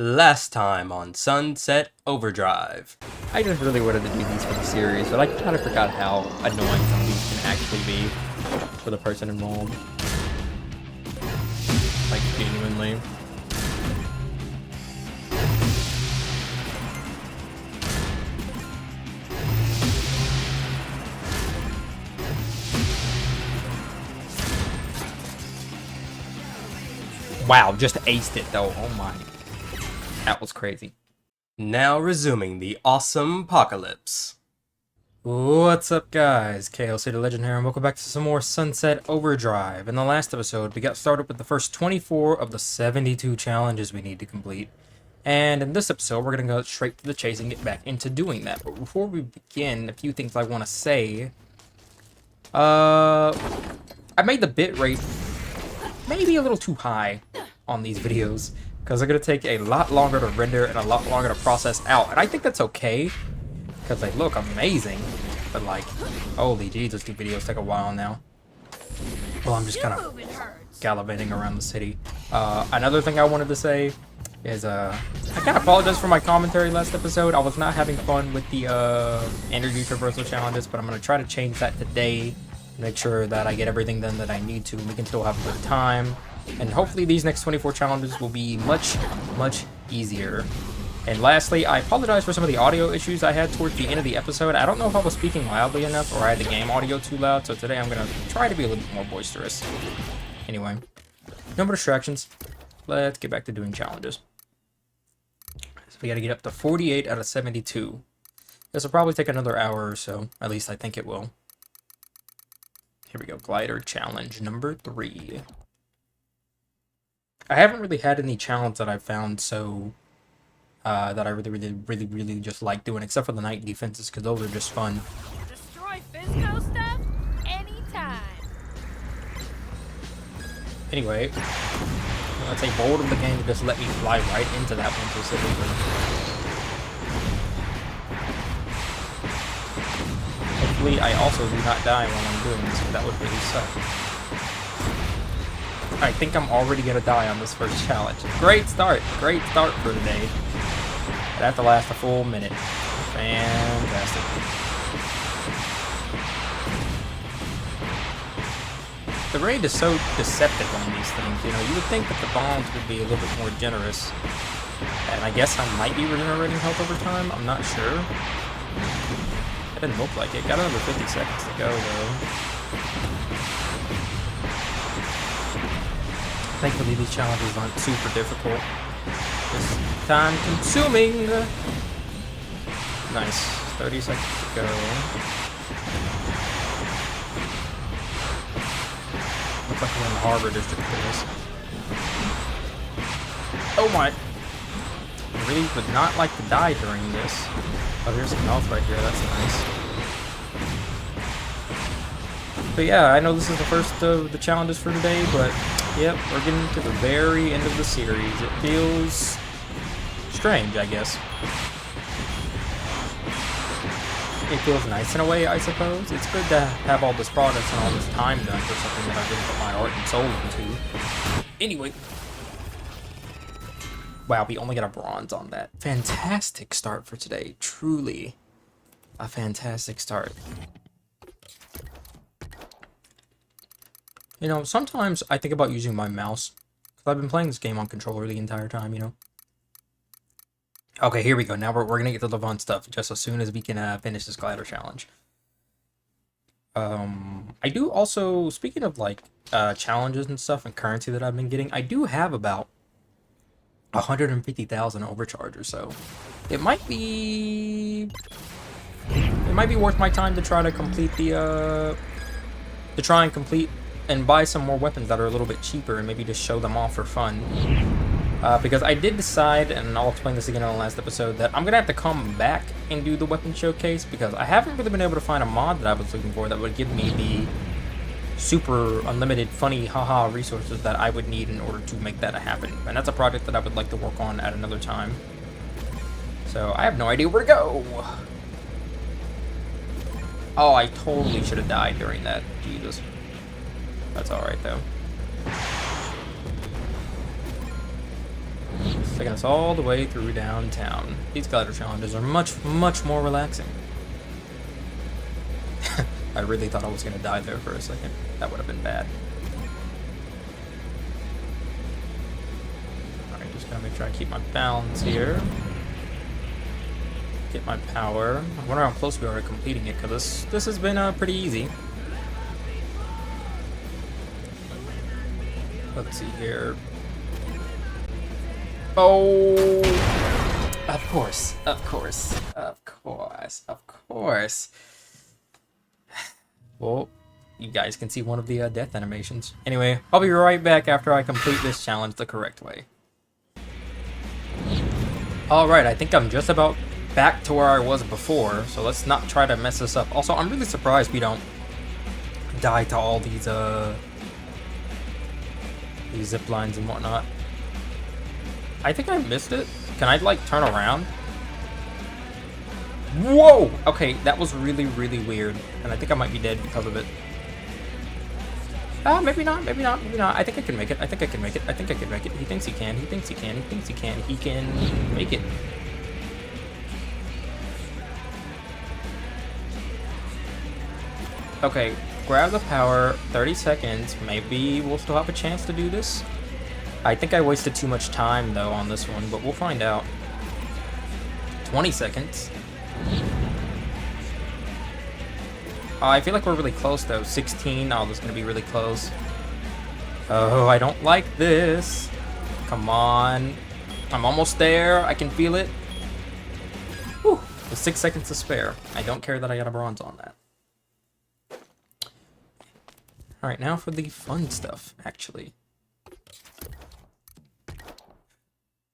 Last time on Sunset Overdrive. I just really wanted to do these for the series, but I kind of forgot how annoying some of these can actually be for the person involved. Like, genuinely. Wow, just aced it though. Oh my. That was crazy. Now resuming the awesome apocalypse. What's up guys, KLC the Legend here, and welcome back to some more Sunset Overdrive. In the last episode, we got started with the first 24 of the 72 challenges we need to complete. And in this episode, we're going to go straight to the chase and get back into doing that. But before we begin, a few things I want to say. I made the bitrate maybe a little too high on these videos, because they're going to take a lot longer to render and a lot longer to process out. And I think that's okay, because they look amazing. But like, holy Jesus, these videos take a while now. Well, I'm just kind of gallivanting around the city. Another thing I wanted to say is, I kind of apologize for my commentary last episode. I was not having fun with the energy traversal challenges, but I'm going to try to change that today. Make sure that I get everything done that I need to, and we can still have a good time. And hopefully these next 24 challenges will be much easier. And lastly, I apologize for some of the audio issues I had towards the end of the episode. I don't know if I was speaking loudly enough or I had the game audio too loud, so today I'm going to try to be a little bit more boisterous. Anyway, no more distractions. Let's get back to doing challenges. So we got to get up to 48 out of 72. This will probably take another hour or so. At least I think it will. Here we go, glider challenge number 3. I haven't really had any challenge that I've found so that I really just like doing, except for the night defenses, because those are just fun. Destroy Fisco stuff anytime. Anyway, I'd say bold of the game to just let me fly right into that one specifically. Hopefully, I also do not die while I'm doing this, but that would really suck. I think I'm already gonna die on this first challenge. Great start for today. But that to last a full minute. Fantastic. The range is so deceptive on these things, you know. You would think that the bombs would be a little bit more generous. And I guess I might be regenerating health over time, I'm not sure. It didn't look like it. Got another 50 seconds to go, though. Thankfully, these challenges aren't super difficult. Just time-consuming. Nice. 30 seconds to go. Looks like we're in the Harbor District for this. Oh my! I really would not like to die during this. Oh, there's some health right here. That's nice. But yeah, I know this is the first of the challenges for today, but yep, we're getting to the very end of the series. It feels strange, I guess. It feels nice in a way, I suppose. It's good to have all this progress and all this time done for something that I really put my heart and soul into. Anyway. Wow, we only got a bronze on that. Fantastic start for today. Truly a fantastic start. You know, sometimes I think about using my mouse. I've been playing this game on controller the entire time, you know. Okay, here we go. Now we're going to get to the fun stuff just as soon as we can finish this glider challenge. I do also, speaking of like challenges and stuff and currency that I've been getting, I do have about 150,000 overcharge or so. It might be worth my time to try to complete the and buy some more weapons that are a little bit cheaper and maybe just show them off for fun. Because I did decide, and I'll explain this again on the last episode, that I'm gonna have to come back and do the weapon showcase, because I haven't really been able to find a mod that I was looking for that would give me the super unlimited funny haha resources that I would need in order to make that happen. And that's a project that I would like to work on at another time. So I have no idea where to go. Oh, I totally should have died during that. Jesus. That's alright though. Taking us all the way through downtown. These glider challenges are much, much more relaxing. I really thought I was going to die there for a second. That would have been bad. Alright, just gotta make sure I keep my balance here. Get my power. I wonder how close we are to completing it, because this has been pretty easy. Let's see here. Oh! Of course, of course, of course, of course. Well, you guys can see one of the death animations. Anyway, I'll be right back after I complete this challenge the correct way. Alright, I think I'm just about back to where I was before, so let's not try to mess this up. Also, I'm really surprised we don't die to all these zip lines and whatnot. I think I missed it. Can I, like, turn around? Whoa! Okay, that was really, really weird, and I think I might be dead because of it. Maybe not, maybe not, maybe not. I think I can make it. I think I can make it. I think I can make it. He thinks he can. He thinks he can. He thinks he can. He can make it. Okay, grab the power. 30 seconds. Maybe we'll still have a chance to do this. I think I wasted too much time, though, on this one, but we'll find out. 20 seconds. I feel like we're really close, though. 16. Oh, this is going to be really close. Oh, I don't like this. Come on. I'm almost there. I can feel it. Whew. With 6 seconds to spare. I don't care that I got a bronze on that. Alright, now for the fun stuff, actually.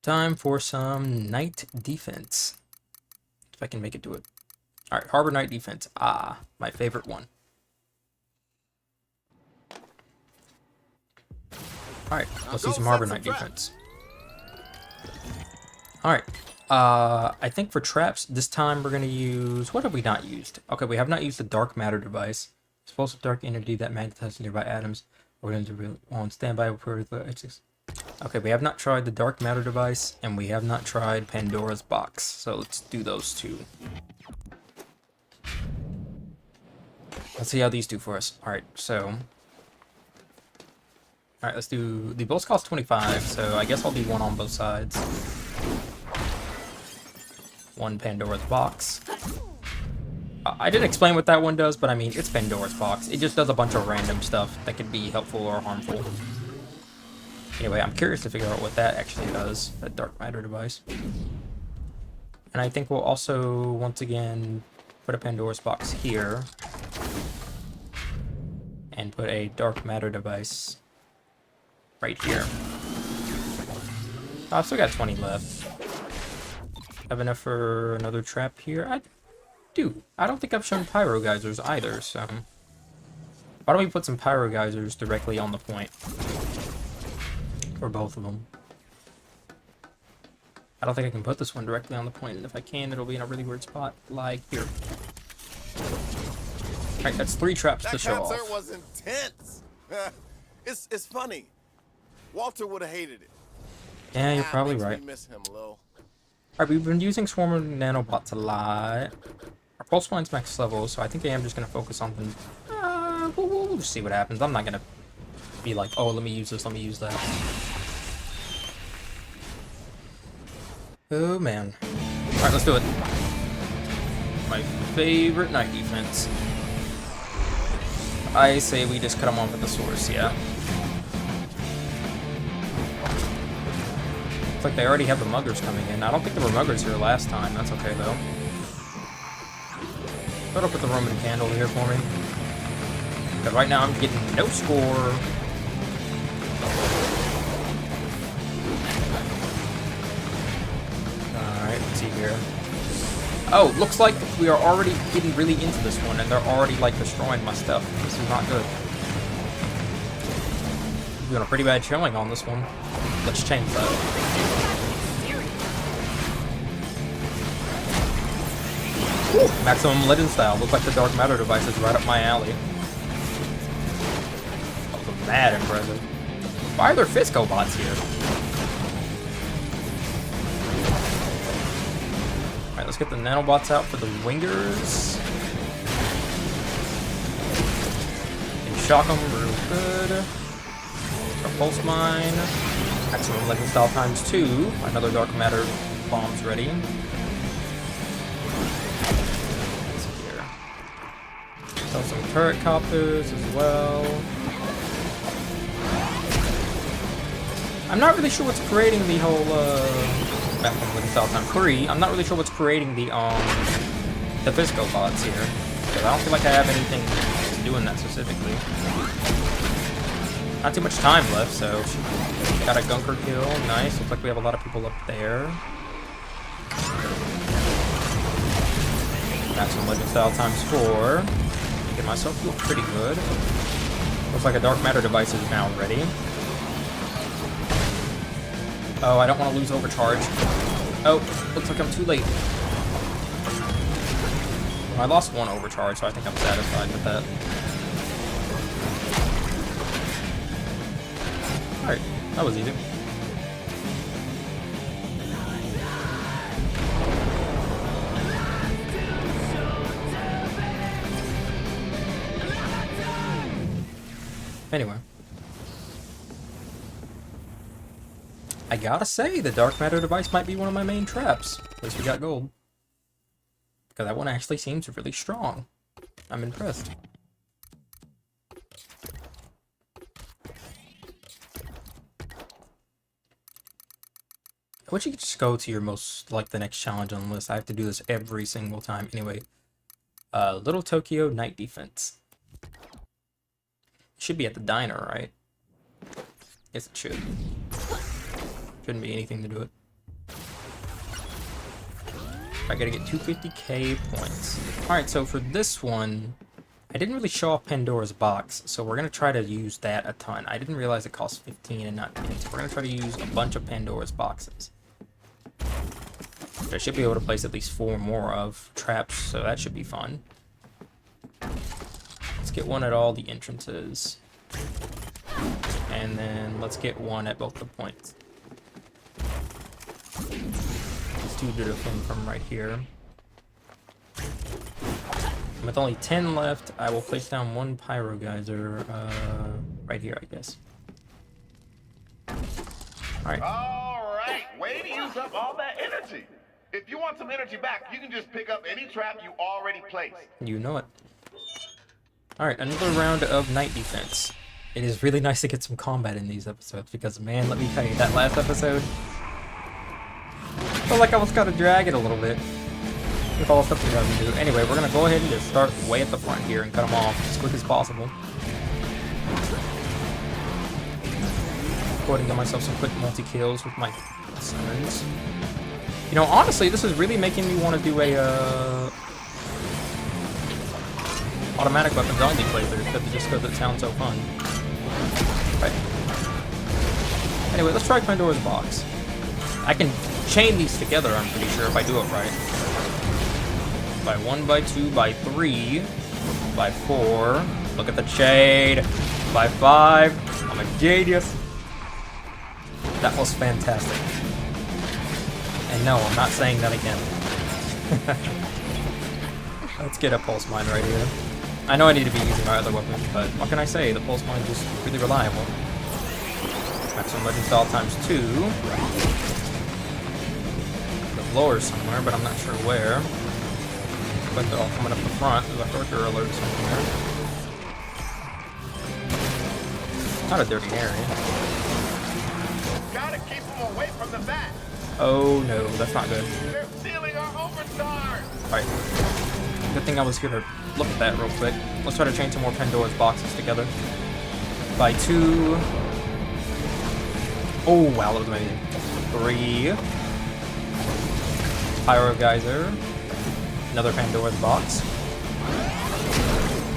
Time for some night defense. If I can make it to it. Alright, Harbor Night Defense. Ah, my favorite one. Alright, let's do some Harbor Night Defense. Alright, I think for traps, this time we're going to use... What have we not used? Okay, we have not used the Dark Matter device. Explosive dark energy that magnetizes nearby atoms. We're going to on standby for the H6. Okay, we have not tried the Dark Matter device, and we have not tried Pandora's box. So let's do those two. Let's see how these do for us. Alright, so... Alright, let's do... The both cost 25, so I guess I'll do one on both sides. One Pandora's box. I didn't explain what that one does, but I mean, it's Pandora's box. It just does a bunch of random stuff that could be helpful or harmful. Anyway, I'm curious to figure out what that actually does, that Dark Matter device. And I think we'll also, once again, put a Pandora's box here. And put a Dark Matter device right here. I've still got 20 left. Have enough for another trap here? I do. I don't think I've shown Pyro Geysers either, so... Why don't we put some Pyro Geysers directly on the point? For both of them. I don't think I can put this one directly on the point, and if I can, it'll be in a really weird spot, like here. Alright, that's 3 traps to show off. That concert was intense. It's funny. Walter would have hated it. Yeah, you're probably right. Miss him, Lil. Alright, we've been using Swarm Nanobots a lot. Our pulse line's max level, so I think I am just going to focus on them. We'll just see what happens. I'm not going to be like, oh, let me use this, let me use that. Oh, man. Alright, let's do it. My favorite night defense. I say we just cut them off at the source, yeah. Looks like they already have the muggers coming in. I don't think there were muggers here last time. That's okay, though. Put up with the Roman candle here for me. Because right now I'm getting no score. Alright, let's see here. Oh, looks like we are already getting really into this one, and they're already, like, destroying my stuff. This is not good. We're doing a pretty bad showing on this one. Let's change that. Maximum Legend style. Looks like the Dark Matter device is right up my alley. That was mad impressive. Why are there Fisco bots here? let's get the nanobots out for the wingers. And shock them real good. Our pulse mine. Maximum legend style ×2. Another dark matter bomb's ready. Let's see here. Sell some turret copters as well. I'm not really sure what's creating the whole maximum legend style ×3. I'm not really sure what's creating the Visco bots here. Because I don't feel like I have anything doing that specifically. Not too much time left, so got a gunker kill. Nice. Looks like we have a lot of people up there. Maximum legend style ×4. Making myself feel pretty good. Looks like a dark matter device is now ready. Oh, I don't want to lose overcharge. Oh, looks like I'm too late. Well, I lost one overcharge, so I think I'm satisfied with that. Alright, that was easy. Anyway. I gotta say, the dark matter device might be one of my main traps. At least we got gold. Because that one actually seems really strong. I'm impressed. I wish you could just go to your most, like, the next challenge on the list. I have to do this every single time. Anyway, Little Tokyo Night Defense. It should be at the diner, right? Yes, it should. Shouldn't be anything to do it. I gotta get 250k points. Alright, so for this one, I didn't really show off Pandora's box, so we're gonna try to use that a ton. I didn't realize it costs 15 and not 10, so we're gonna try to use a bunch of Pandora's boxes. I should be able to place at least 4 more of traps, so that should be fun. Let's get one at all the entrances. And then let's get one at both the points. These two to defend from right here. With only 10 left, I will place down one pyro geyser right here, I guess. Alright. Alright, way to use up all that energy. If you want some energy back, you can just pick up any trap you already placed. You know it. Alright, another round of night defense. It is really nice to get some combat in these episodes because, man, let me tell you, that last episode, I felt like I almost got to drag it a little bit with all the stuff we got to do. Anyway, we're going to go ahead and just start way at the front here and cut them off as quick as possible. Go ahead and get myself some quick multi-kills with my summons. You know, honestly, this is really making me want to do a automatic weapons only playthrough, just because it sounds so fun. Right. Anyway, let's try Pandora's box. I can chain these together, I'm pretty sure, if I do it right. By 1, by 2, by 3, by 4. Look at the shade. By 5. I'm a genius. That was fantastic. And no, I'm not saying that again. Let's get a pulse mine right here. I know I need to be using my other weapons, but what can I say? The pulse mine is just really reliable. Maximum legend style ×2. The blower somewhere, but I'm not sure where. But they're all coming up the front. There's a Hurker alert somewhere. Not a dirty area. Gotta keep them away from the bat. Oh no, that's not good. They're stealing our overstars. Alright. Good thing I was here to look at that real quick. Let's try to chain some more Pandora's boxes together. By 2. Oh wow, that was amazing. 3. Pyro Geyser. Another Pandora's box.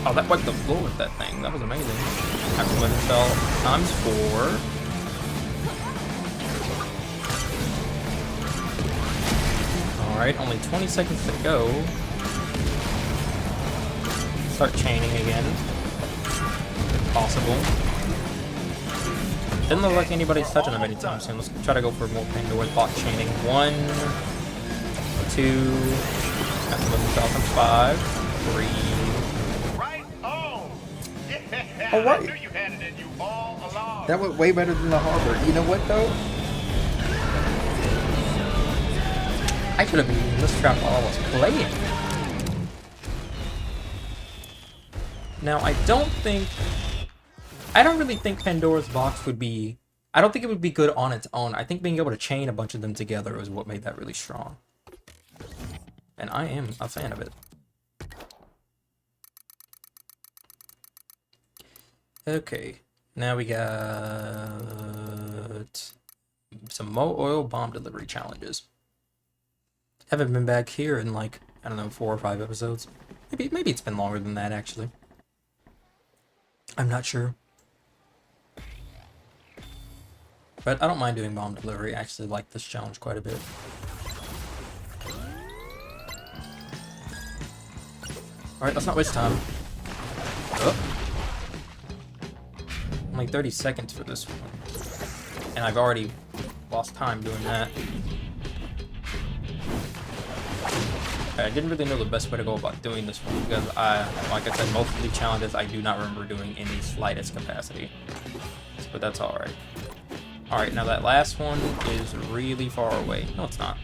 Oh, that wiped the floor with that thing. That was amazing. Maximum legend spell ×4. Alright, only 20 seconds to go. Start chaining again. If possible. Didn't look like anybody's touching them anytime soon. Let's try to go for more Pandora's box chaining. 1, 2. Got some of the Falcons 5. 3. Right on. Yeah, All right. I knew you had it in you all along. That went way better than the Harbor. You know what, though? I should have been using this trap while I was playing. Now, I don't really think Pandora's Box would be... I don't think it would be good on its own. I think being able to chain a bunch of them together is what made that really strong. And I am a fan of it. Okay, now we got some Mo Oil bomb delivery challenges. Haven't been back here in like, I don't know, 4 or 5 episodes. Maybe it's been longer than that, actually. I'm not sure. But I don't mind doing bomb delivery. I actually like this challenge quite a bit. Alright, let's not waste time. Oh. Only 30 seconds for this one. And I've already lost time doing that. I didn't really know the best way to go about doing this one because like I said, most of the challenges I do not remember doing in the slightest capacity. But that's alright. Alright, now that last one is really far away. No, it's not.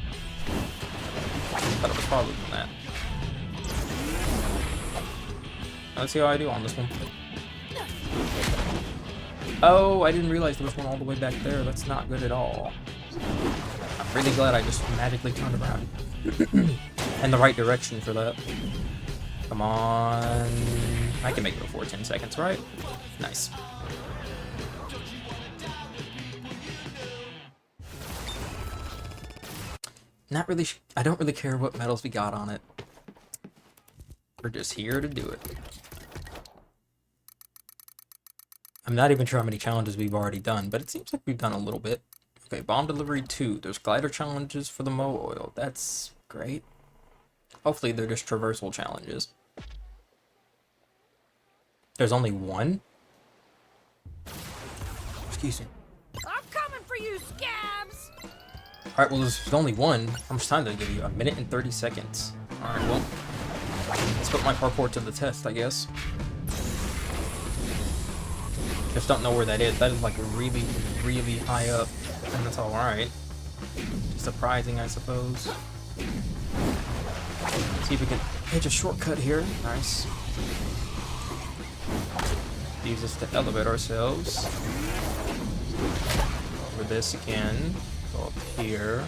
I thought it was farther than that. Let's see how I do on this one. Oh, I didn't realize there was one all the way back there. That's not good at all. I'm really glad I just magically turned around. In the right direction for that. Come on. I can make it before 10 seconds, right? Nice. Not really. I don't really care what medals we got on it. We're just here to do it. I'm not even sure how many challenges we've already done, but it seems like we've done a little bit. Okay, bomb delivery 2. There's glider challenges for the Mo Oil. That's great. Hopefully they're just traversal challenges. There's only one? Excuse me. I'm coming for you, scabs! Alright, well there's only one. How much time did I give you? 1 minute and 30 seconds. Alright, well. Let's put my parkour to the test, I guess. Just don't know where that is. That is like really, really high up. And that's alright. Surprising, I suppose. See if we can hit a shortcut here. Nice. Use this to elevate ourselves. Over this again. Go up here.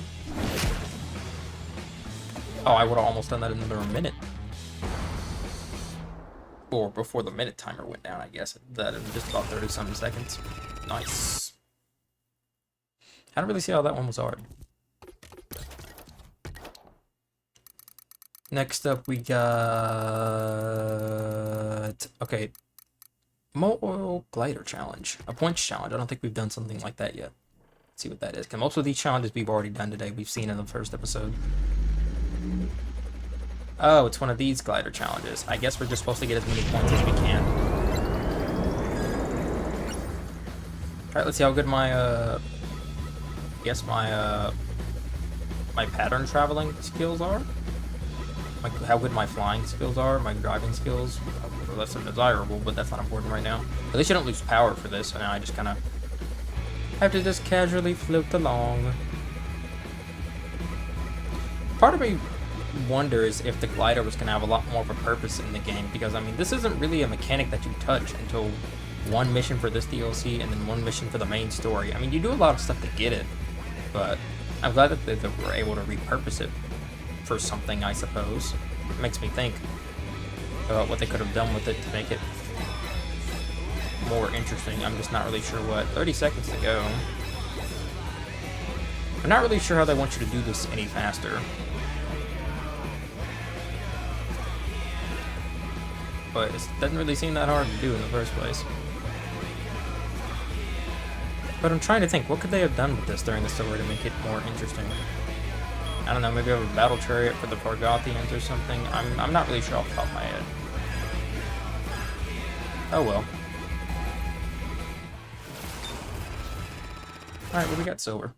Oh, I would have almost done that in under a minute. Or before the minute timer went down, I guess. That in just about 30-something seconds. Nice. I don't really see how that one was hard. Next up, we got... Okay. Mo Oil Glider Challenge. A points challenge. I don't think we've done something like that yet. Let's see what that is. Because most of these challenges we've already done today. We've seen in the first episode. Oh, it's one of these glider challenges. I guess we're just supposed to get as many points as we can. Alright, let's see how good my, my pattern traveling skills are. Like, how good my flying skills are, my driving skills. Well, that's undesirable, but that's not important right now. At least you don't lose power for this, so now I just kind of have to just casually float along. Part of me wonders if the glider was going to have a lot more of a purpose in the game, because I mean this isn't really a mechanic that you touch until one mission for this DLC and then one mission for the main story. I mean, you do a lot of stuff to get it, but I'm glad that they were able to repurpose it for something, I suppose. It makes me think about what they could have done with it to make it more interesting. I'm just not really sure what. 30 seconds to go. I'm not really sure how they want you to do this any faster. But it doesn't really seem that hard to do in the first place. But I'm trying to think, what could they have done with this during the story to make it more interesting? I don't know, maybe have a battle chariot for the Pargothians or something. I'm not really sure off the top of my head. Oh well. Alright, what do we got silver?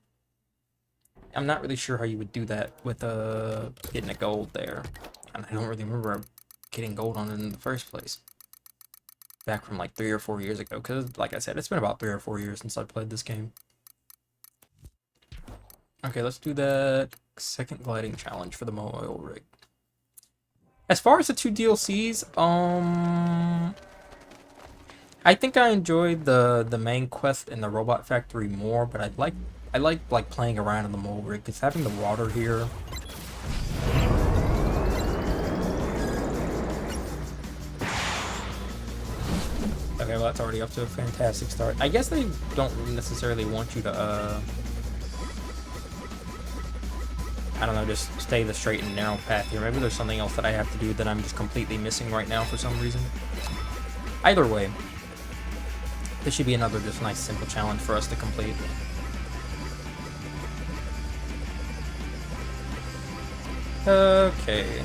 I'm not really sure how you would do that with getting a gold there. And I don't really remember getting gold on it in the first place. Back from like 3 or 4 years ago, because like I said, it's been about 3 or 4 years since I played this game. Okay, let's do that second gliding challenge for the Mo Oil rig. As far as the 2 DLCs, I think I enjoyed the main quest in the Robot Factory more, but I like playing around in the Mole rig because having the water here. Okay, well that's already up to a fantastic start. I guess they don't necessarily want you to I don't know, just stay the straight and narrow path here. Maybe there's something else that I have to do that I'm just completely missing right now for some reason. Either way, this should be another just nice simple challenge for us to complete. Okay.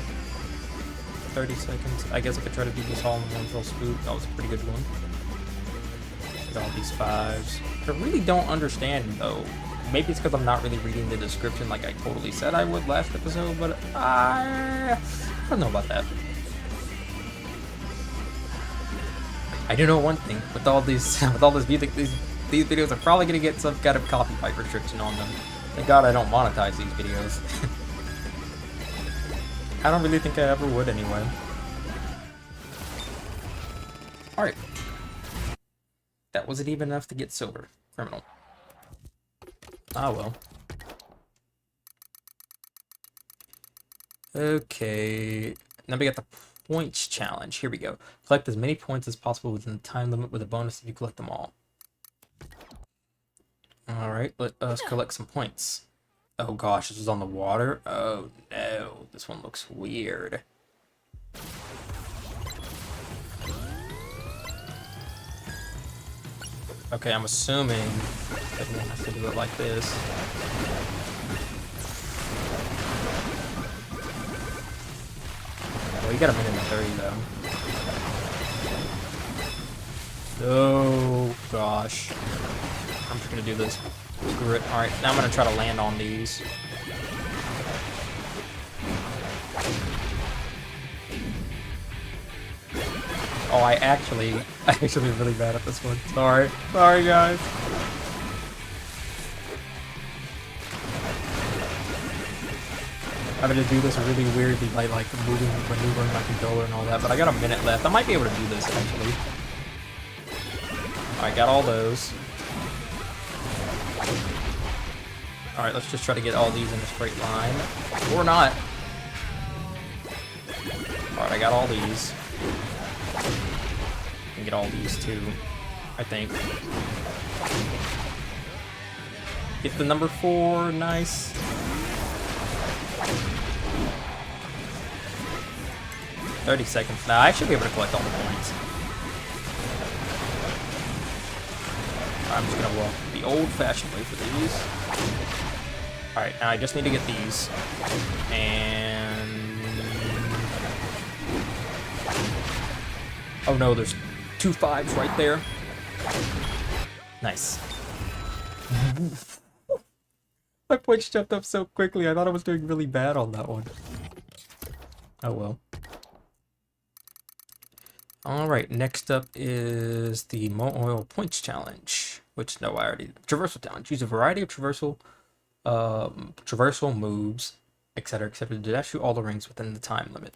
30 seconds. I guess I could try to do this all in one fell swoop. That was a pretty good one. Get all these 5s. I really don't understand, though. Maybe it's because I'm not really reading the description like I totally said I would last episode, but I don't know about that. I do know one thing: with all these, music, these videos are probably gonna get some kind of copyright restriction on them. Thank God I don't monetize these videos. I don't really think I ever would anyway. All right, that wasn't even enough to get silver. Criminal. Ah, well. Okay. Now we got the points challenge. Here we go. Collect as many points as possible within the time limit with a bonus if you collect them all. Alright, let us collect some points. Oh gosh, this is on the water? Oh no, this one looks weird. Okay, I'm assuming everyone has to do it like this. Well, you got a minute and 30 though. Oh gosh. I'm just gonna do this. Screw it. Alright, now I'm gonna try to land on these. Oh, I'm actually really bad at this one. Sorry. Sorry, guys. I'm gonna do this really weirdly by like maneuvering my controller and all that, but I got a minute left. I might be able to do this eventually. Alright, got all those. Alright, let's just try to get all these in a straight line. Or not. Alright, I got all these. Get all these too, I think. Get the number 4, nice. $30 seconds. Now I should be able to collect all the points. I'm just gonna walk the old-fashioned way for these. Alright, now I just need to get these. And... oh no, there's 2 5s right there. Nice. My points jumped up so quickly, I thought I was doing really bad on that one. Oh well. Alright, next up is the Mo Oil Points Challenge. Which, no, I already... Traversal Challenge. Use a variety of traversal moves, etc., to dash through all the rings within the time limit.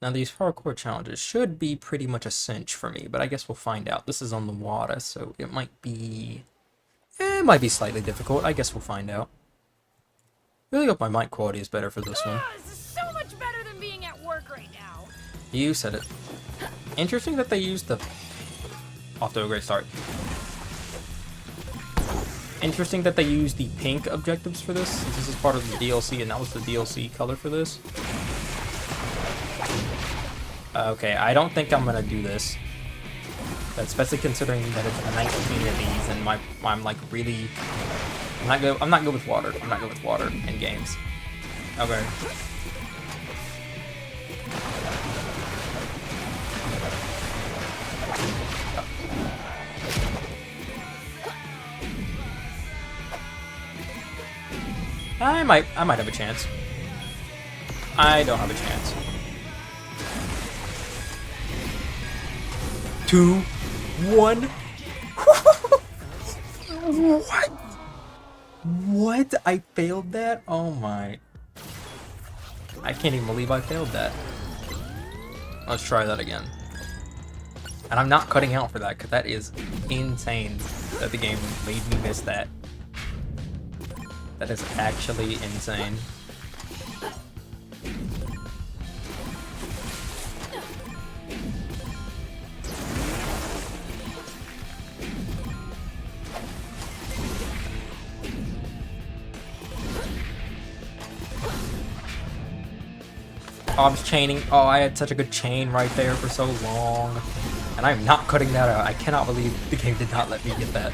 Now, these hardcore challenges should be pretty much a cinch for me, but I guess we'll find out. This is on the water, so it might be... it might be slightly difficult. I guess we'll find out. Really hope my mic quality is better for this one. This is so much better than being at work right now. You said it. Interesting that they used the... off to a great start. Interesting that they used the pink objectives for this, since this is part of the DLC, and that was the DLC color for this. Okay, I don't think I'm gonna do this. Especially considering that it's 19 of these, and I'm like really... I'm not good with water. I'm not good with water in games. Okay. I might have a chance. I don't have a chance. 2, 1. What? What? I failed that? Oh my. I can't even believe I failed that. Let's try that again. And I'm not cutting out for that, because that is insane that the game made me miss that. That is actually insane. Oh, I was chaining. Oh, I had such a good chain right there for so long. And I'm not cutting that out. I cannot believe the game did not let me get that.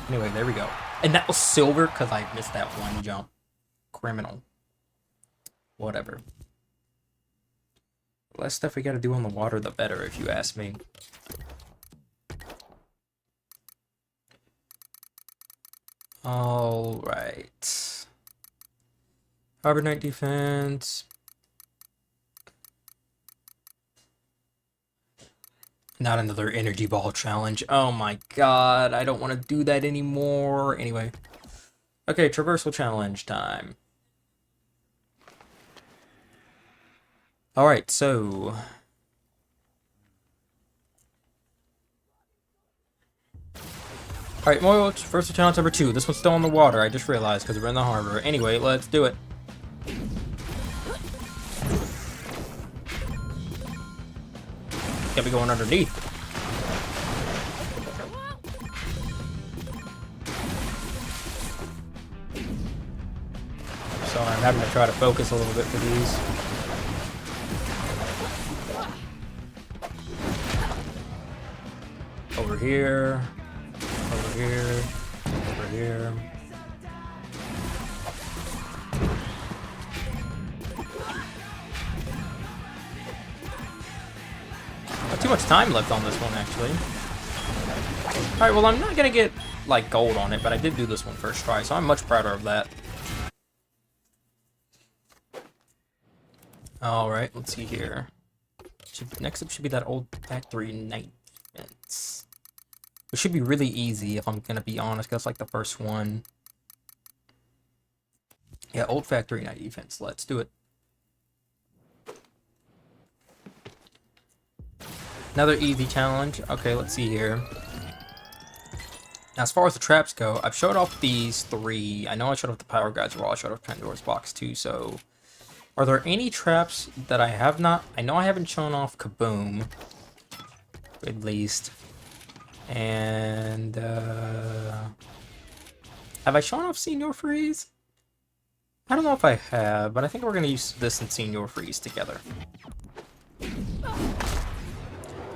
Anyway, there we go. And that was silver because I missed that one jump. Criminal. Whatever. The less stuff we gotta do on the water, the better, if you ask me. Alright. Harbor Night Defense. Not another energy ball challenge. Oh my god, I don't want to do that anymore. Anyway. Okay, traversal challenge time. Alright, so... Alright, Moyo, traversal challenge number 2. This one's still in the water, I just realized, because we're in the harbor. Anyway, let's do it. Gotta be going underneath. So I'm having to try to focus a little bit for these. Over here. Over here. Over here. Not too much time left on this one, actually. Alright, well, I'm not gonna get, like, gold on it, but I did do this one first try, so I'm much prouder of that. Alright, let's see here. Next up should be that old factory night defense. It should be really easy, if I'm gonna be honest, because like the first one. Yeah, old factory night defense. Let's do it. Another easy challenge. Okay, let's see here. Now, as far as the traps go, I've showed off these 3. I know I showed off the power guides as well. I showed off Pandora's box too. So, are there any traps that I have not? I know I haven't shown off Kaboom, at least. And have I shown off Senior Freeze? I don't know if I have, but I think we're gonna use this and Senior Freeze together.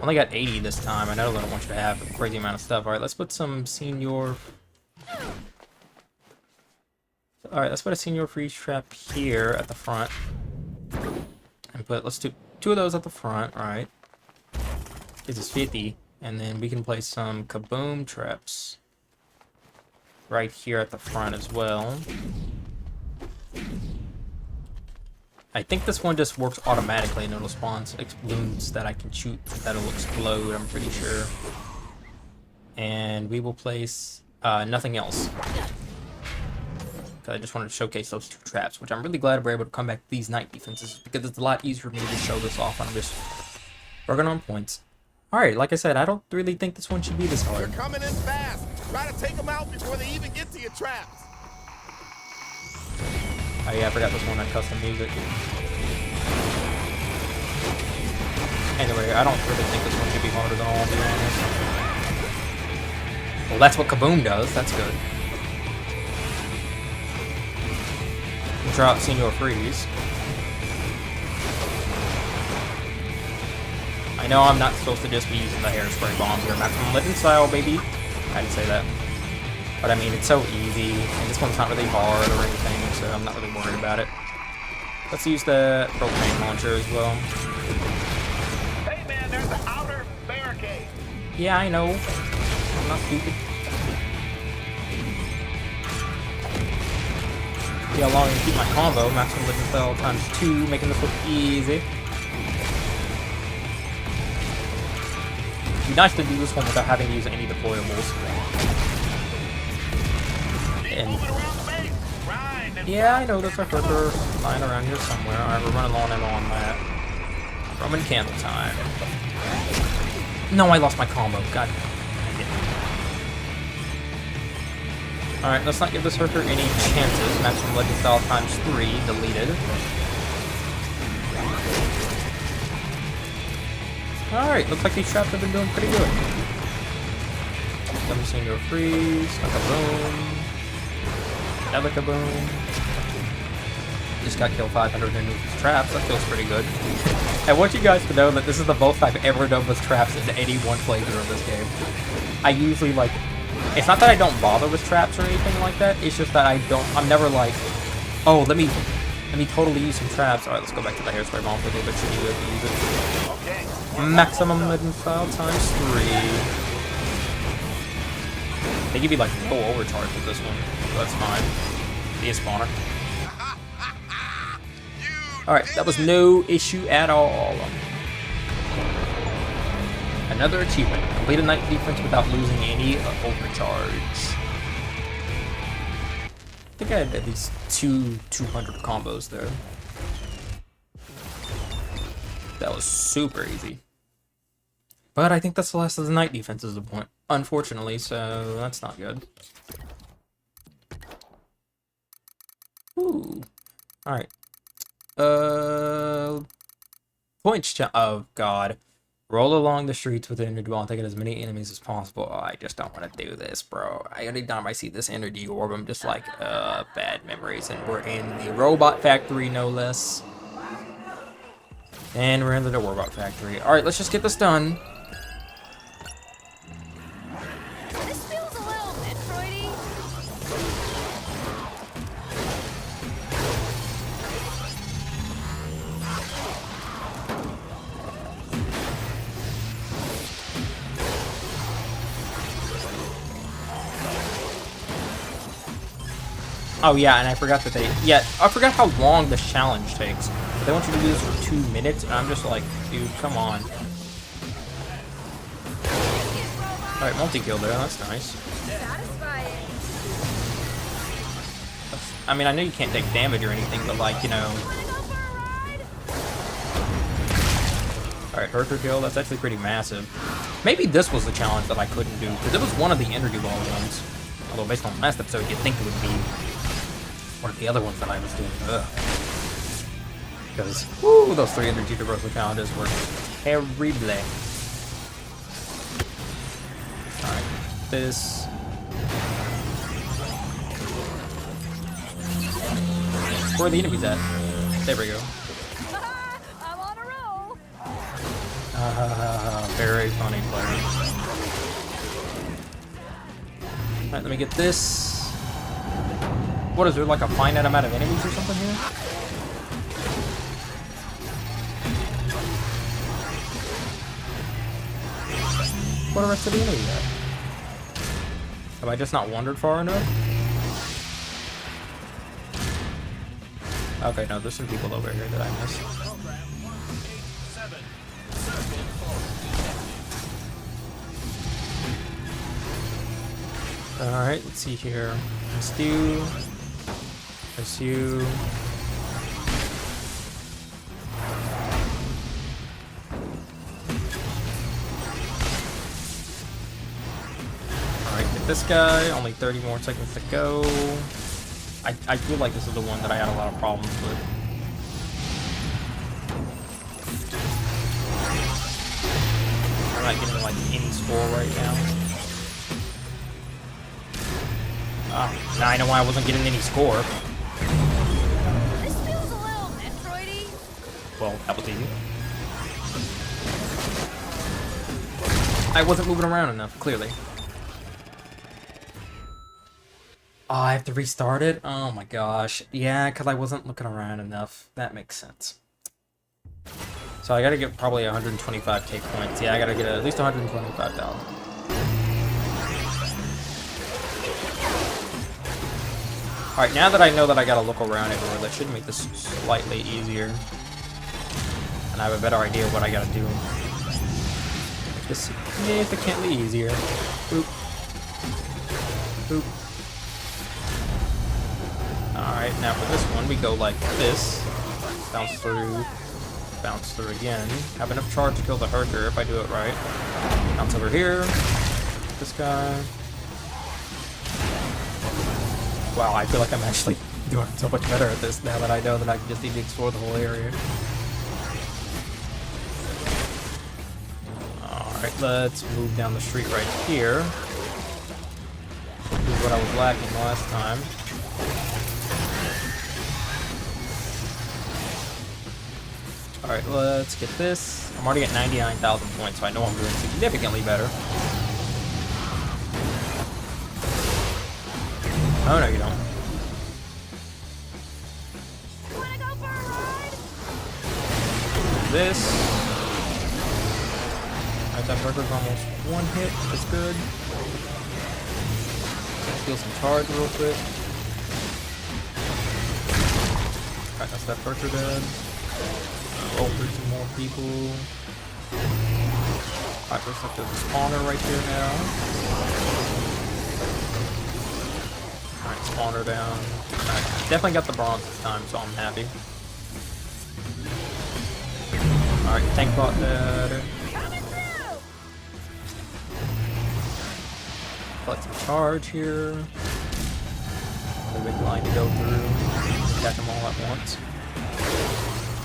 Only got 80 this time. I know I don't want you to have a crazy amount of stuff. Alright, let's put some Senior... Alright, let's put a Senior Freeze trap here at the front. And let's do 2 of those at the front, alright. Gives us 50. And then we can place some Kaboom traps right here at the front as well. I think this one just works automatically and it'll spawn balloons that I can shoot that'll explode, I'm pretty sure. And we will place nothing else. Because I just wanted to showcase those 2 traps, which I'm really glad we're able to come back to these night defenses because it's a lot easier for me to show this off when I'm just working on points. Alright, like I said, I don't really think this one should be this hard. They're coming in fast. Try to take them out before they even get to your traps. Oh yeah, I forgot this one had custom music. Anyway, I don't really think this one should be hard at all, to be honest. Well, that's what Kaboom does. That's good. Drop Senior Freeze. I know I'm not supposed to just be using the hairspray bombs here. Maximum living style, baby. I didn't say that. But I mean, it's so easy, and this one's not really hard or anything, so I'm not really worried about it. Let's use the propane launcher as well. Hey man, there's an outer barricade. Yeah, I know. I'm not stupid. See how long I can keep my combo. Maximum Legend Spell times 2, making this look easy. It'd be nice to do this one without having to use any deployables. And yeah, I know there's a Herper lying around here somewhere. Alright, we're running low on ammo on that. Roman candle time. No, I lost my combo. God dang it. Alright, let's not give this Herper any chances. Maximum Legend Style times 3, deleted. Alright, looks like these traps have been doing pretty good. Let me see, go freeze, like a boom. Like a boom. Just got killed 500 in these traps. That feels pretty good. I want you guys to know that this is the most I've ever done with traps in any one playthrough of this game. I usually like. It's not that I don't bother with traps or anything like that. It's just that I'm never like, oh, let me totally use some traps. All right, let's go back to the hairspray bomb for a little bit. Should use it. Okay. Maximum Legend Style times 3. They give you like no overcharge with this one, so that's fine. Be a spawner. Alright, that was no issue at all. Another achievement. Complete a night defense without losing any overcharge. I think I had at least 200 combos there. That was super easy. But I think that's the last of the night defenses at the point. Unfortunately, so that's not good. Ooh. Alright. Points oh god. Roll along the streets with the energy ball and take out as many enemies as possible. Oh, I just don't want to do this, bro. Every time I see this energy orb, I'm just like, bad memories. And we're in the robot factory, no less. And we're in the robot factory. Alright, let's just get this done. This feels a little Metroidy. Oh yeah, and I forgot that I forgot how long this challenge takes. They want you to do this for 2 minutes, and I'm just like, dude, come on. Alright, multi-kill there, that's nice. Satisfying. I mean, I know you can't take damage or anything, but like, you know. Wanna go for a ride? Alright, Herker kill, that's actually pretty massive. Maybe this was the challenge that I couldn't do, because it was one of the energy ball ones. Although based on last episode, you'd think it would be one of the other ones that I was doing. Ugh. Because, woo, those 3 energy traversal challenges were terrible. Alright, this. Where are the enemies at? There we go. I'm on a roll. Very funny player. Alright, let me get this. What is there, like a finite amount of enemies or something here? What are the rest of the enemies at? Have I just not wandered far enough? Okay, no, there's some people over here that I missed. Alright, let's see here. Let's do. Let's you. Alright, get this guy. Only 30 more seconds to go. I feel like this is the one that I had a lot of problems with. I'm not getting like any score right now. Oh, now I know why I wasn't getting any score. This feels a little Metroidy. Well, that was easy. I wasn't moving around enough, clearly. Oh, I have to restart it? Oh my gosh. Yeah, because I wasn't looking around enough. That makes sense. So I gotta get probably 125k points. Yeah, I gotta get at least 125,000. Alright, now that I know that I gotta look around everywhere, that should make this slightly easier. And I have a better idea of what I gotta do. Just significantly easier. Boop. Boop. Alright, now for this one, we go like this. Bounce through. Bounce through again. Have enough charge to kill the Herker if I do it right. Bounce over here. This guy. Wow, I feel like I'm actually doing so much better at this now that I know that I just need to explore the whole area. Alright, let's move down the street right here. This is what I was lacking last time. Alright, let's get this. I'm already at 99,000 points, so I know I'm doing significantly better. Oh, no, you don't. Wanna go for a ride? This. Alright, that burger's almost one hit. That's good. Let's steal some charge real quick. Alright, that's that burger dead. Oh, there's some more people. Alright, looks like there's a spawner right there now. Alright, spawner down. Alright, definitely got the bronze this time, so I'm happy. Alright, tank bot dead. Coming through! Collect some charge here. A big line to go through. Catch them all at once.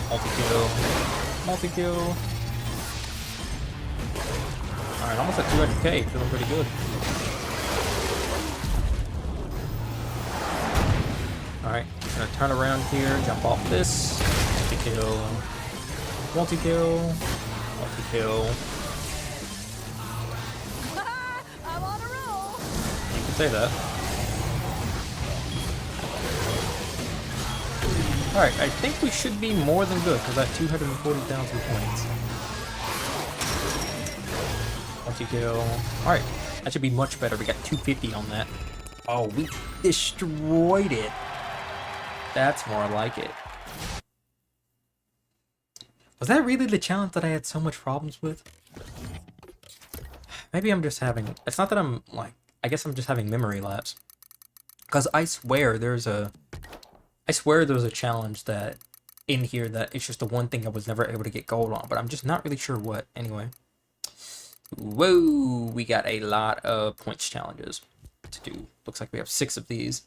Multi-kill. Multi-kill. Alright, almost at 200k. Feeling pretty good. Alright, gonna turn around here, jump off this. Multi-kill. Multi-kill. Multi-kill. I'm on a roll! You can say that. Alright, I think we should be more than good, because at 240,000 points. Multi-kill. Alright, that should be much better. We got 250 on that. Oh, we destroyed it. That's more like it. Was that really the challenge that I had so much problems with? Maybe I'm just having... It's not that I'm, like... I guess I'm just having memory lapse. Because I swear there's a challenge that... in here that it's just the one thing I was never able to get gold on. But I'm just not really sure what. Anyway. Whoa! We got a lot of points challenges to do. Looks like we have 6 of these.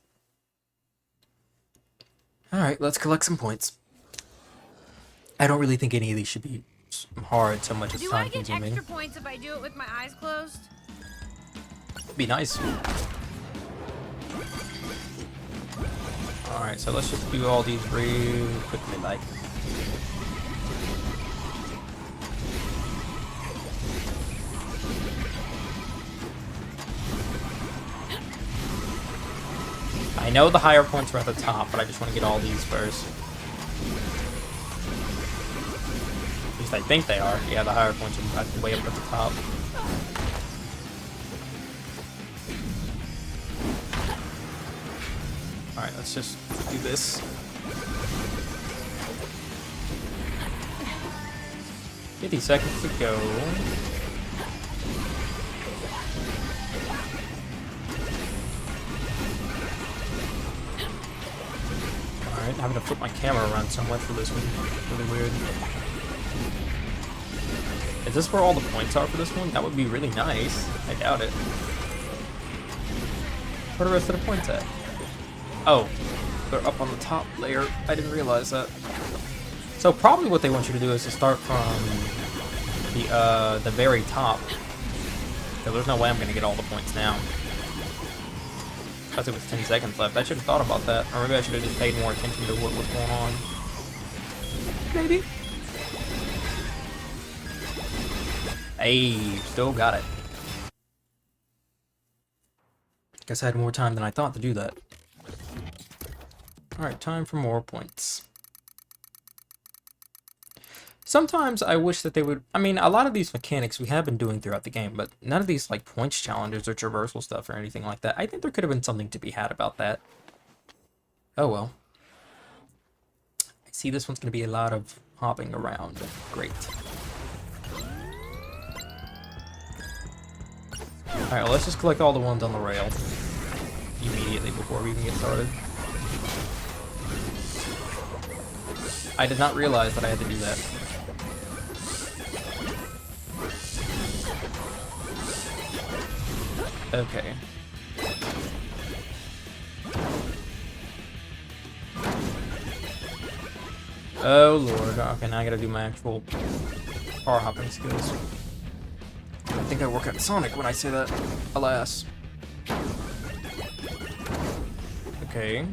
Alright, let's collect some points. I don't really think any of these should be hard so much as Do I time get consuming. extra points if I do it with my eyes closed? Be nice. Alright, so let's just do all these real quickly, like. I know the higher points are at the top, but I just want to get all these first. At least I think they are. Yeah, the higher points are way up at the top. Alright, let's just do this. $50 seconds to go. Alright, having to flip my camera around somewhere for this one. Really weird. Is this where all the points are for this one? That would be really nice. I doubt it. Where are the rest of the points at? Oh, they're up on the top layer. I didn't realize that. So probably what they want you to do is to start from the very top. Because there's no way I'm going to get all the points now. Because it was 10 seconds left. I should have thought about that. Or maybe I should have just paid more attention to what was going on. Maybe. Hey, still got it. Guess I had more time than I thought to do that. Alright, time for more points. Sometimes I wish that they would... I mean, a lot of these mechanics we have been doing throughout the game, but none of these, like, points challenges or traversal stuff or anything like that. I think there could have been something to be had about that. Oh well. I see this one's gonna be a lot of hopping around. Great. Alright, well, let's just collect all the ones on the rail immediately before we even get started. I did not realize that I had to do that. Okay. Oh lord, okay, now I gotta do my actual car hopping skills. I think I work at Sonic when I say that, alas. Okay.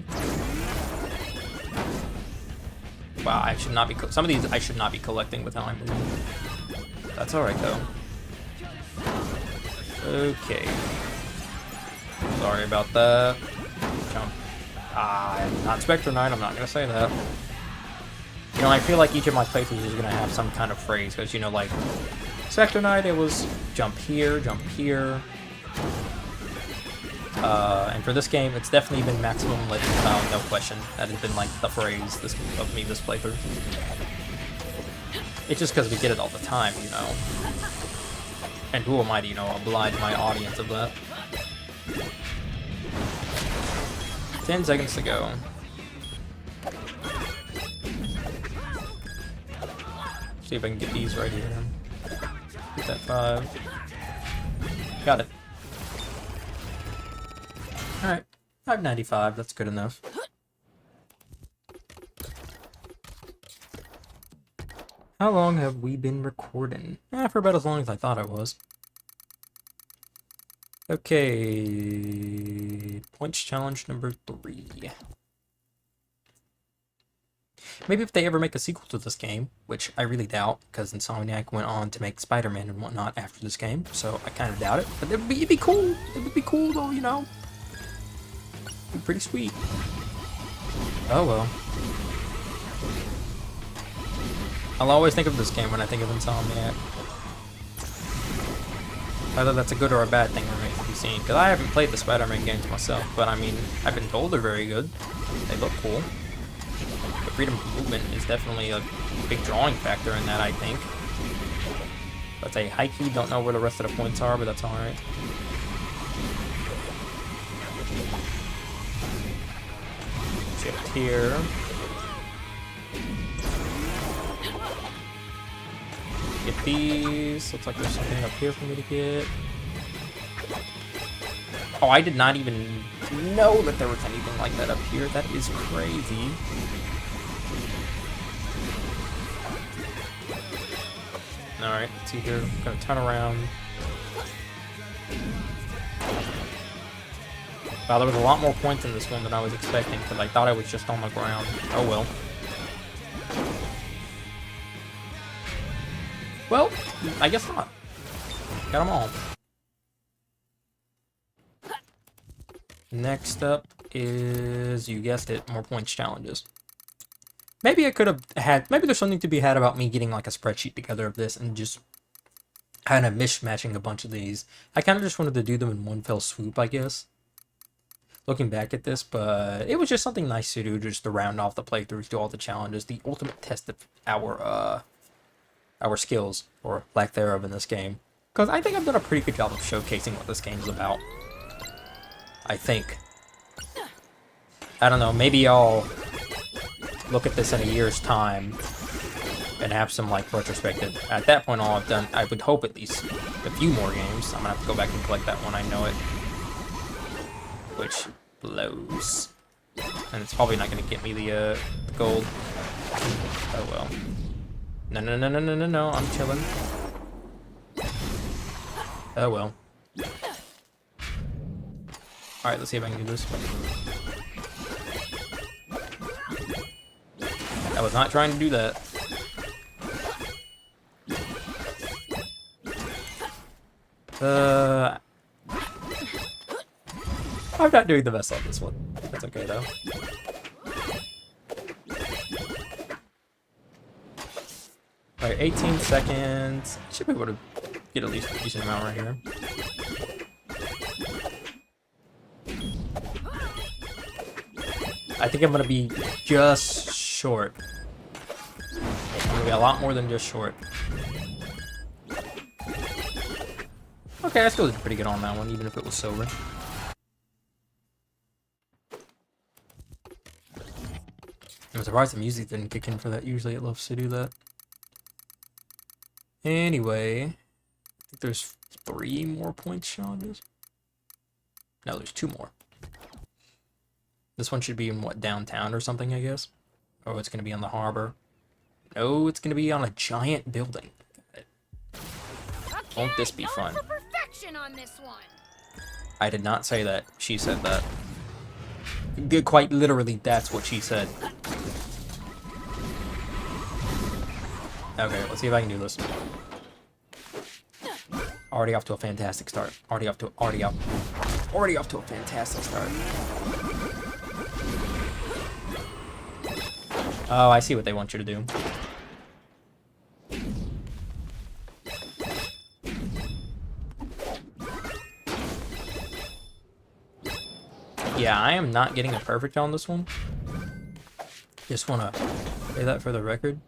Wow, I should not be, some of these I should not be collecting with how I'm moving. That's alright though. Okay. Sorry about that. Jump. Not Spectre Knight, I'm not gonna say that. You know, I feel like each of my playthroughs is gonna have some kind of phrase, because, you know, like, Spectre Knight, it was jump here, and for this game, it's definitely been maximum lit, no question. That has been, like, the phrase this playthrough. It's just because we get it all the time, you know. And who am I to, you know, oblige my audience of that? 10 seconds to go. See if I can get these right here. Get that 5. Got it. Alright. 595, that's good enough. How long have we been recording? For about as long as I thought I was. Okay. Points challenge number 3. Maybe if they ever make a sequel to this game, which I really doubt, because Insomniac went on to make Spider-Man and whatnot after this game, so I kind of doubt it. But it'd be cool. It would be cool, though, you know. It'd be pretty sweet. Oh, well. I'll always think of this game when I think of Insomniac. Whether that's a good or a bad thing remains to be seen, because I haven't played the Spider-Man games myself, but I mean, I've been told they're very good. They look cool. The freedom of movement is definitely a big drawing factor in that, I think. Let's say high key, don't know where the rest of the points are, but that's alright. Shift here. Get these. Looks like there's something up here for me to get. Oh, I did not even know that there was anything like that up here. That is crazy. Alright, let's see here. I'm gonna turn around. Wow, there was a lot more points in this one than I was expecting, because I thought I was just on the ground. Oh well. Well, I guess not. Got them all. Next up is, you guessed it, more points challenges. Maybe I could have had, maybe there's something to be had about me getting like a spreadsheet together of this and just kind of mishmatching a bunch of these. I kind of just wanted to do them in one fell swoop, I guess. Looking back at this, but it was just something nice to do, just to round off the playthroughs, do all the challenges, the ultimate test of our skills, or lack thereof, in this game. Because I think I've done a pretty good job of showcasing what this game's about. I think. I don't know, maybe I'll look at this in a year's time and have some, like, retrospective. At that point, all I've done, I would hope at least a few more games. I'm gonna have to go back and collect that one, I know it. Which blows. And it's probably not gonna get me the gold. Oh well. No, I'm chilling. Oh well. Alright, let's see if I can do this. I was not trying to do that. I'm not doing the best on this one. That's okay though. Alright, 18 seconds. Should be able to get at least a decent amount right here. I think I'm gonna be just short. I'm gonna be a lot more than just short. Okay, I still did pretty good on that one, even if it was silver. I'm surprised the music didn't kick in for that. Usually it loves to do that. Anyway, I think there's 3 more points challenges. No, there's 2 more. This one should be in, what, downtown or something, I guess? Oh, it's going to be on the harbor. No, it's going to be on a giant building. Won't this be fun? For perfection on this one. I did not say that. She said that. Quite literally, that's what she said. Okay, let's see if I can do this. Already off to a fantastic start. Already off to a fantastic start. Oh, I see what they want you to do. Yeah, I am not getting a perfect on this one. Just want to say that for the record.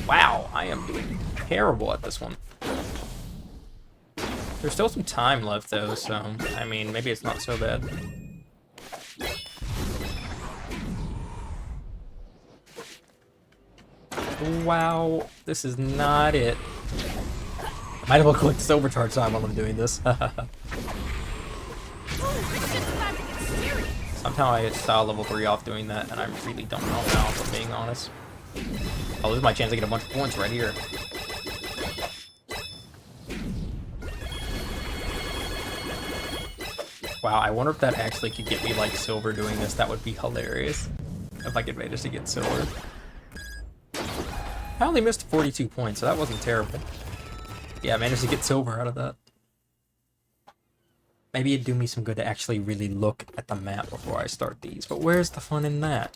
Wow, I am doing terrible at this one. There's still some time left though, so, I mean, maybe it's not so bad. Wow, this is not it. Might as well click this overcharge time while I'm doing this. Somehow I style level 3 off doing that, and I really don't know how, if I'm being honest. Oh, this is my chance to get a bunch of points right here. Wow, I wonder if that actually could get me, like, silver doing this. That would be hilarious. If I could manage to get silver. I only missed 42 points, so that wasn't terrible. Yeah, I managed to get silver out of that. Maybe it'd do me some good to actually really look at the map before I start these, but where's the fun in that?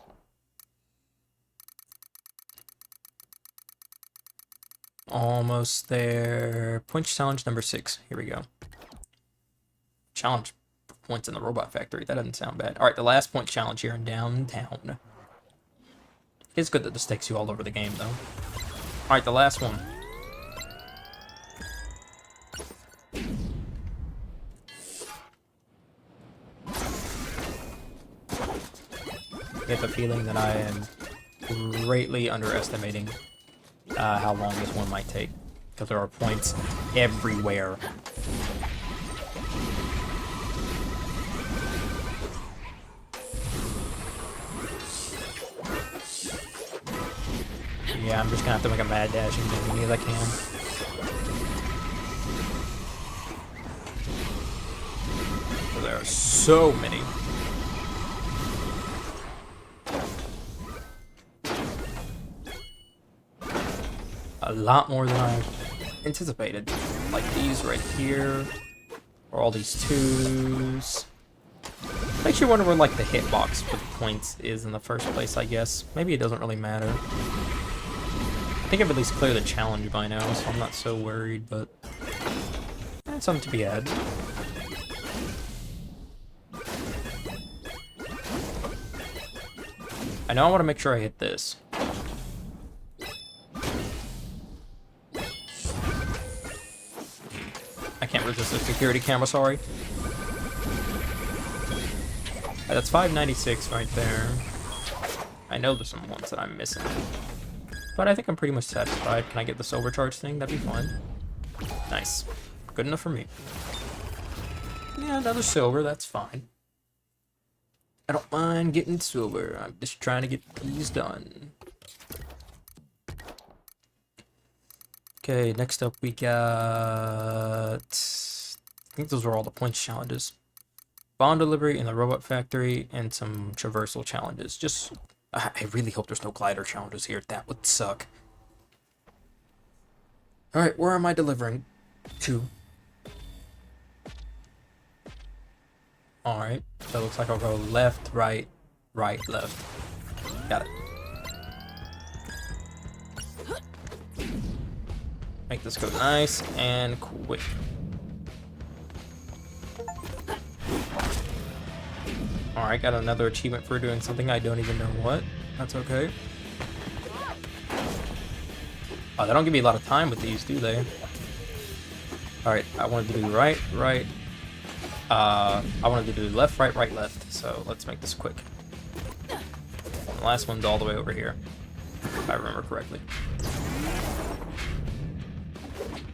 Almost there. Points challenge number 6. Here we go. Challenge points in the robot factory. That doesn't sound bad. Alright, the last point challenge here in downtown. It's good that this takes you all over the game, though. Alright, the last one. I get the feeling that I am greatly underestimating how long this one might take, because there are points everywhere. Yeah, I'm just gonna have to make a mad dash and get as many as I can. There are so many. A lot more than I anticipated. Like these right here, or all these 2s. Makes you wonder where, like, the hitbox for the points is in the first place, I guess. Maybe it doesn't really matter. I think I've at least cleared the challenge by now, so I'm not so worried, but that's something to be had. I know I want to make sure I hit this. I can't resist the security camera, sorry. That's 596 right there. I know there's some ones that I'm missing. But I think I'm pretty much satisfied. Can I get this overcharge thing? That'd be fine. Nice. Good enough for me. Yeah, another silver, that's fine. I don't mind getting silver. I'm just trying to get these done. Okay, next up we got... I think those were all the points challenges. Bomb delivery in the robot factory and some traversal challenges. Just... I really hope there's no glider challenges here. That would suck. Alright, where am I delivering to? Alright, so it looks like I'll go left, right, right, left. Got it. Make this go nice and quick. Alright, got another achievement for doing something I don't even know what. That's okay. Oh, they don't give me a lot of time with these, do they? Alright, I wanted to do right. I wanted to do left, right, left. So let's make this quick. The last one's all the way over here, if I remember correctly.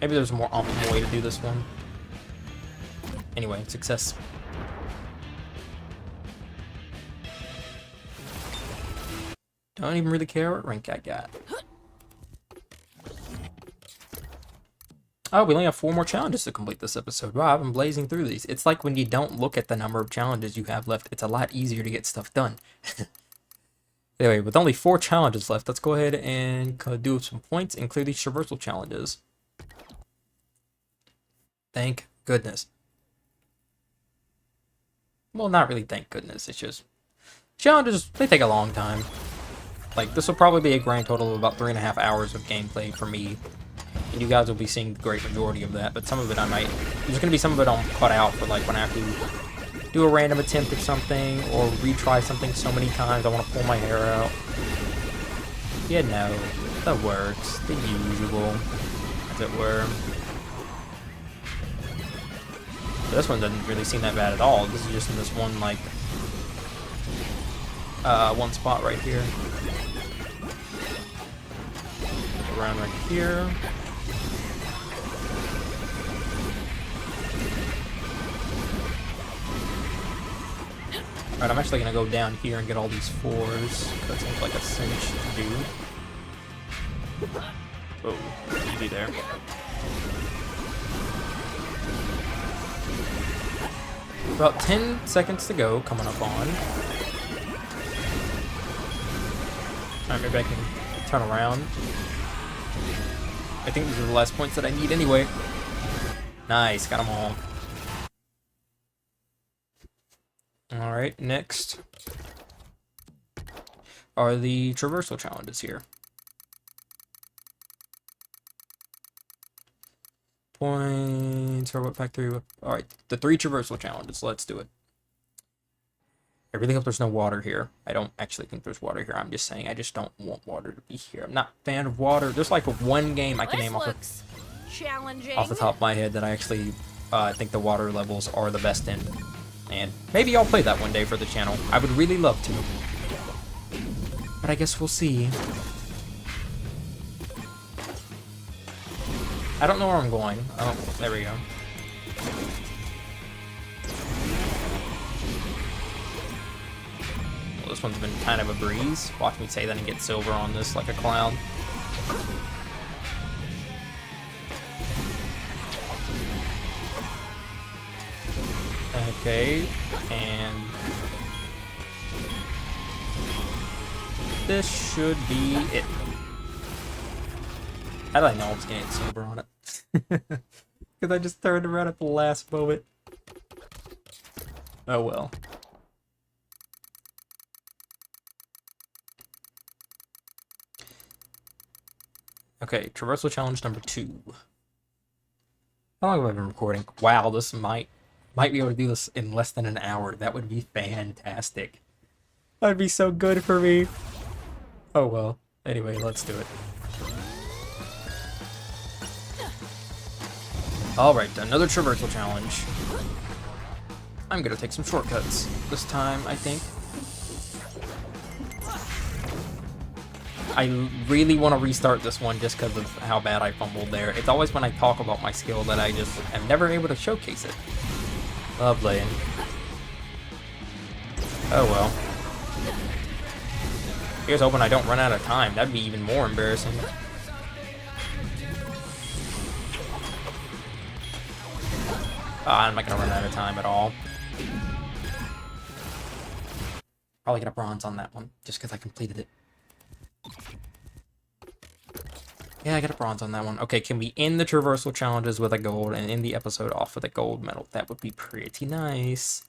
Maybe there's a more optimal way to do this one. Anyway, success. Don't even really care what rank I got. Oh, we only have 4 more challenges to complete this episode. Wow, I've been blazing through these. It's like when you don't look at the number of challenges you have left, it's a lot easier to get stuff done. Anyway, with only 4 challenges left, let's go ahead and do some points and clear these traversal challenges. Thank goodness. Well, not really thank goodness, it's just... challenges, they take a long time. Like, this will probably be a grand total of about 3.5 hours of gameplay for me. And you guys will be seeing the great majority of that, but some of it I might... there's going to be some of it I'll cut out for, like, when I have to do a random attempt at something, or retry something so many times I want to pull my hair out. You know, the works, the usual, as it were. But this one doesn't really seem that bad at all. This is just in this one, like, one spot right here. Around right here. Alright, I'm actually gonna go down here and get all these 4s. That seems like a cinch to do. Oh, easy there. About 10 seconds to go, coming up on. Alright, maybe I can turn around. I think these are the last points that I need anyway. Nice, got them all. Alright, next are the traversal challenges here. Points, robot factory. Alright, the 3 traversal challenges. Let's do it. I really hope there's no water here. I don't actually think there's water here. I'm just saying I just don't want water to be here. I'm not a fan of water. There's like one game I can name off the top of my head that I actually think the water levels are the best in. And maybe I'll play that one day for the channel. I would really love to. But I guess we'll see. I don't know where I'm going. Oh, there we go. Well, this one's been kind of a breeze. Watch me say that and get silver on this like a clown. Okay, and this should be it. How did I know I was getting silver on it? Because I just turned around at the last moment. Oh well. Okay, traversal challenge number 2. How long have I been recording? Wow, this might be able to do this in less than an hour. That would be fantastic. That would be so good for me. Oh well. Anyway, let's do it. Alright, another traversal challenge. I'm gonna take some shortcuts this time, I think. I really want to restart this one just because of how bad I fumbled there. It's always when I talk about my skill that I just am never able to showcase it. Lovely. Oh well. Here's hoping I don't run out of time. That'd be even more embarrassing. I'm not gonna run out of time at all. Probably get a bronze on that one, just because I completed it. Yeah, I got a bronze on that one. Okay, can we end the traversal challenges with a gold and end the episode off with a gold medal? That would be pretty nice.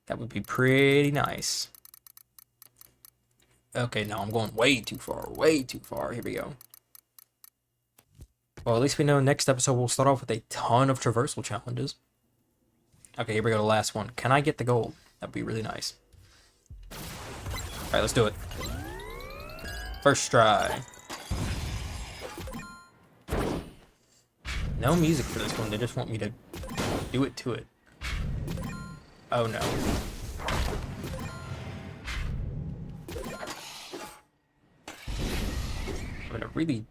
That would be pretty nice. Okay, no, I'm going way too far. Way too far. Here we go. Well, at least we know next episode we'll start off with a ton of traversal challenges. Okay, here we go, the last one. Can I get the gold? That'd be really nice. Alright, let's do it. First try. No music for this one, they just want me to do it to it. Oh no. I'm gonna really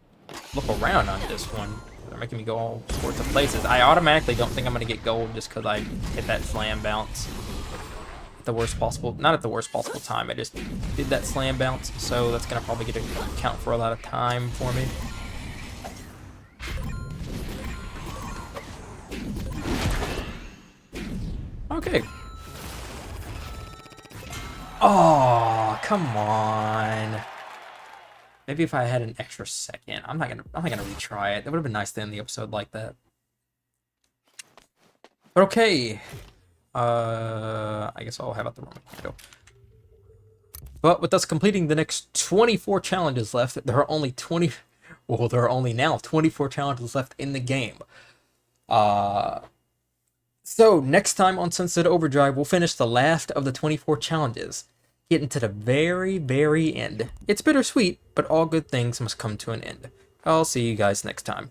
look around on this one. They're making me go all sorts of places. I automatically don't think I'm gonna get gold just because I hit that slam bounce at the worst possible, not at the worst possible time. I just did that slam bounce, so that's gonna probably get a count for a lot of time for me. Okay. Oh, come on. Maybe if I had an extra second. I'm not gonna retry it. That would have been nice to end the episode like that. But okay. I guess I'll have out the Roman candle. But with us completing the next 24 challenges left, there are only now 24 challenges left in the game. So next time on Sunset Overdrive, we'll finish the last of the 24 challenges. Getting to the very, very end. It's bittersweet, but all good things must come to an end. I'll see you guys next time.